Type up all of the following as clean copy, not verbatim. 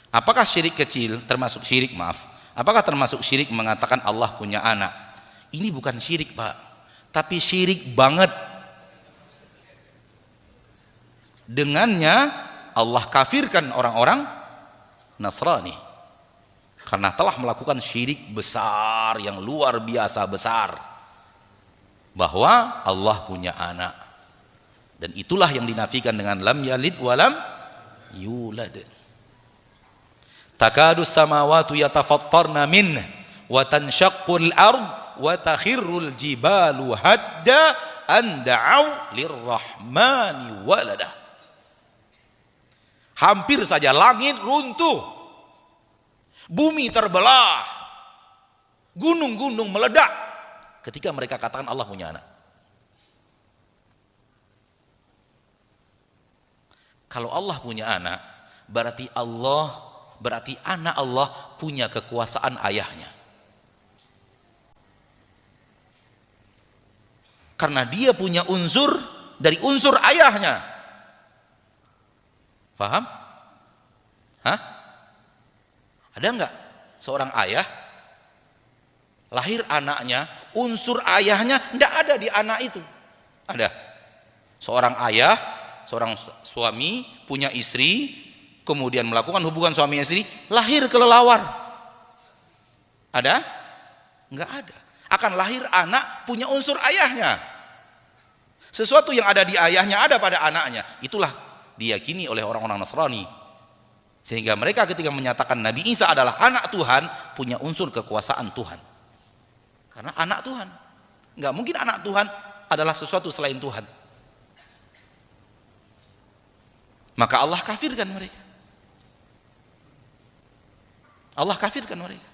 Apakah syirik kecil termasuk syirik, maaf, apakah termasuk syirik mengatakan Allah punya anak? Ini bukan syirik, Pak, tapi syirik banget. Dengannya Allah kafirkan orang-orang Nasrani karena telah melakukan syirik besar yang luar biasa besar, bahwa Allah punya anak. Dan itulah yang dinafikan dengan lam yalid walam yulad. Takadu samawatu yatafattarna min wa tanshaqqul ard wa takhirrul jibalu hadda an da'u lirrahmani walada. Hampir saja langit runtuh, bumi terbelah, gunung-gunung meledak ketika mereka katakan Allah punya anak. Kalau Allah punya anak, berarti anak Allah punya kekuasaan ayahnya. Karena dia punya unsur dari unsur ayahnya. Paham? Hah? Ada enggak seorang ayah lahir anaknya, unsur ayahnya enggak ada di anak itu? Ada. Seorang ayah, seorang suami punya istri, kemudian melakukan hubungan suami istri, lahir kelelawar. Ada? Enggak ada. Akan lahir anak punya unsur ayahnya. Sesuatu yang ada di ayahnya ada pada anaknya. Itulah diyakini oleh orang-orang Nasrani. Sehingga mereka ketika menyatakan Nabi Isa adalah anak Tuhan, punya unsur kekuasaan Tuhan. Karena anak Tuhan. Enggak mungkin anak Tuhan adalah sesuatu selain Tuhan. Maka Allah kafirkan mereka. Allah kafirkan mereka.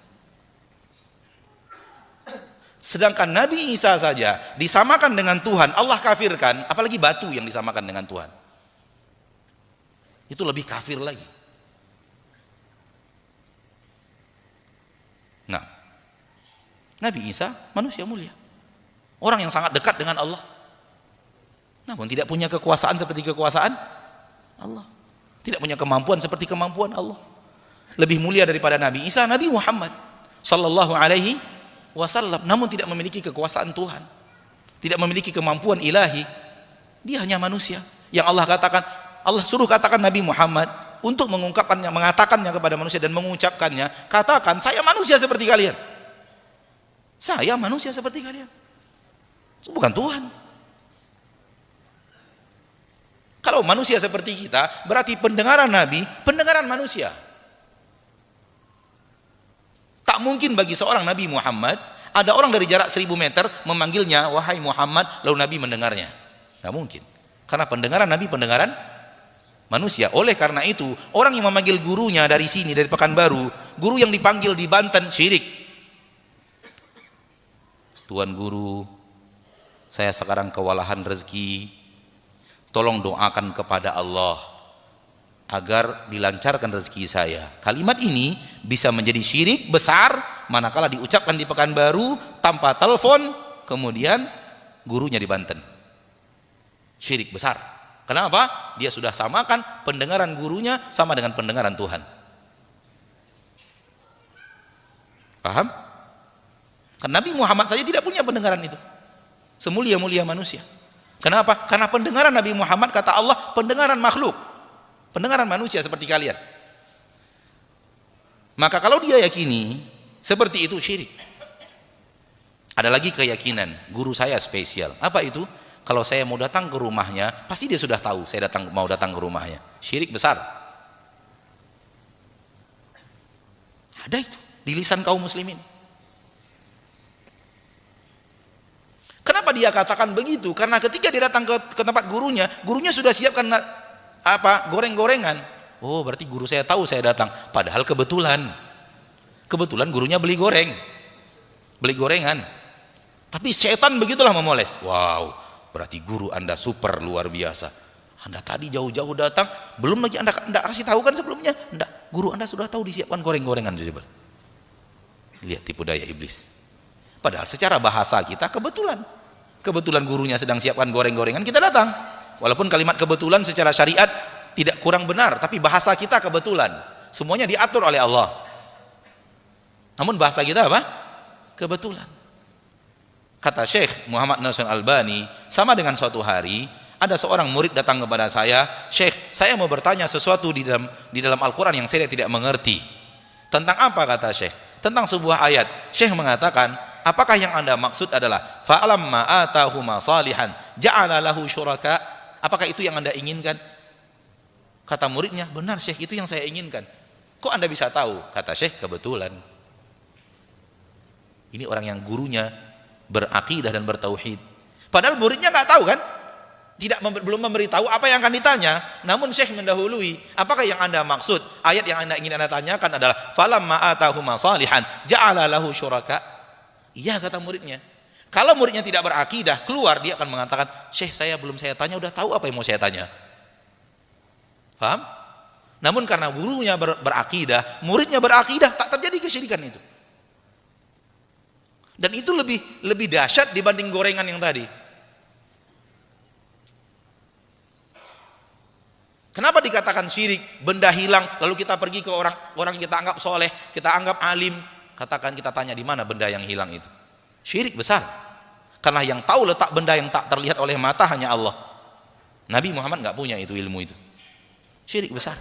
Sedangkan Nabi Isa saja disamakan dengan Tuhan, Allah kafirkan, apalagi batu yang disamakan dengan Tuhan. Itu lebih kafir lagi. Nah, Nabi Isa manusia mulia, orang yang sangat dekat dengan Allah, namun tidak punya kekuasaan seperti kekuasaan Allah, tidak punya kemampuan seperti kemampuan Allah. Lebih mulia daripada Nabi Isa, Nabi Muhammad sallallahu alaihi wasallam, namun tidak memiliki kekuasaan Tuhan, tidak memiliki kemampuan ilahi. Dia hanya manusia yang Allah katakan, Allah suruh katakan Nabi Muhammad untuk mengungkapkannya, mengatakannya kepada manusia dan mengucapkannya, katakan saya manusia seperti kalian. Saya manusia seperti kalian. Itu bukan Tuhan. Kalau manusia seperti kita, berarti pendengaran Nabi, pendengaran manusia. Tak mungkin bagi seorang Nabi Muhammad, ada orang dari jarak 1000 meter memanggilnya, wahai Muhammad, lalu Nabi mendengarnya. Tak mungkin. Karena pendengaran Nabi, pendengaran manusia. Oleh karena itu, orang yang memanggil gurunya dari sini, dari Pekanbaru, guru yang dipanggil di Banten, syirik. Tuan guru, saya sekarang kewalahan rezeki, tolong doakan kepada Allah agar dilancarkan rezeki saya. Kalimat ini bisa menjadi syirik besar manakala diucapkan di Pekanbaru tanpa telepon, kemudian gurunya di Banten. Syirik besar. Kenapa? Dia sudah samakan pendengaran gurunya sama dengan pendengaran Tuhan. Paham? Karena Nabi Muhammad saja tidak punya pendengaran itu, semulia-mulia manusia. Kenapa? Karena pendengaran Nabi Muhammad, kata Allah, pendengaran makhluk, pendengaran manusia seperti kalian. Maka kalau dia yakini seperti itu, syirik. Ada lagi keyakinan, guru saya spesial. Apa itu? Kalau saya mau datang ke rumahnya, pasti dia sudah tahu saya mau datang ke rumahnya. Syirik besar. Ada itu di lisan kaum muslimin. Kenapa dia katakan begitu? Karena ketika dia datang ke tempat gurunya, gurunya sudah siapkan goreng-gorengan. Oh, berarti guru saya tahu saya datang. Padahal kebetulan gurunya beli gorengan. Tapi setan begitulah memoles. Wow, berarti guru Anda super luar biasa. Anda tadi jauh-jauh datang, belum lagi Anda kasih tahu kan sebelumnya? Enggak, guru Anda sudah tahu disiapkan goreng-gorengan. Lihat tipu daya iblis. Padahal secara bahasa kita kebetulan gurunya sedang siapkan goreng-gorengan, kita datang. Walaupun kalimat kebetulan secara syariat tidak kurang benar, tapi bahasa kita kebetulan. Semuanya diatur oleh Allah. Namun bahasa kita apa? Kebetulan. Kata Syekh Muhammad Nasir Albani, sama dengan suatu hari ada seorang murid datang kepada saya, "Syekh, saya mau bertanya sesuatu di dalam Al-Qur'an yang saya tidak mengerti." "Tentang apa?" kata Syekh. "Tentang sebuah ayat." Syekh mengatakan, "Apakah yang Anda maksud adalah fa'alamma atahuma salihan ja'ala lahu syuraka?" Apakah itu yang Anda inginkan? Kata muridnya, "Benar Syekh, itu yang saya inginkan." "Kok Anda bisa tahu?" Kata Syekh, "Kebetulan." Ini orang yang gurunya berakidah dan bertauhid. Padahal muridnya nggak tahu kan? Belum memberitahu apa yang akan ditanya. Namun Syekh mendahului. "Apakah yang Anda maksud? Ayat yang Anda ingin Anda tanyakan adalah falamma atahuma salihan ja'ala lahu syuraka?" Iya, kata muridnya. Kalau muridnya tidak berakidah, keluar dia akan mengatakan, "Syekh, belum saya tanya, udah tahu apa yang mau saya tanya." Paham? Namun karena gurunya berakidah, muridnya berakidah, tak terjadi kesyirikan itu. Dan itu lebih dahsyat dibanding gorengan yang tadi. Kenapa dikatakan syirik? Benda hilang, lalu kita pergi ke orang yang kita anggap soleh, kita anggap alim, katakan kita tanya di mana benda yang hilang itu. Syirik besar. Karena yang tahu letak benda yang tak terlihat oleh mata hanya Allah. Nabi Muhammad nggak punya itu ilmu itu. Syirik besar.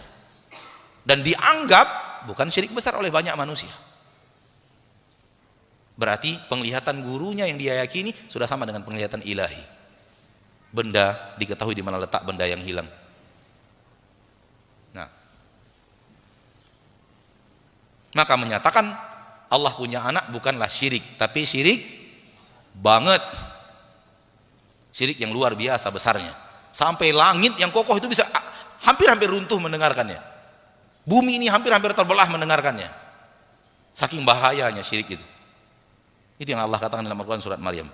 Dan dianggap bukan syirik besar oleh banyak manusia. Berarti penglihatan gurunya yang dia yakini sudah sama dengan penglihatan ilahi. Benda diketahui di mana letak benda yang hilang. Nah, maka menyatakan Allah punya anak bukanlah syirik, tapi syirik banget. Syirik yang luar biasa besarnya. Sampai langit yang kokoh itu bisa hampir-hampir runtuh mendengarkannya. Bumi ini hampir-hampir terbelah mendengarkannya. Saking bahayanya syirik itu. Itu yang Allah katakan dalam Al-Quran surat Maryam.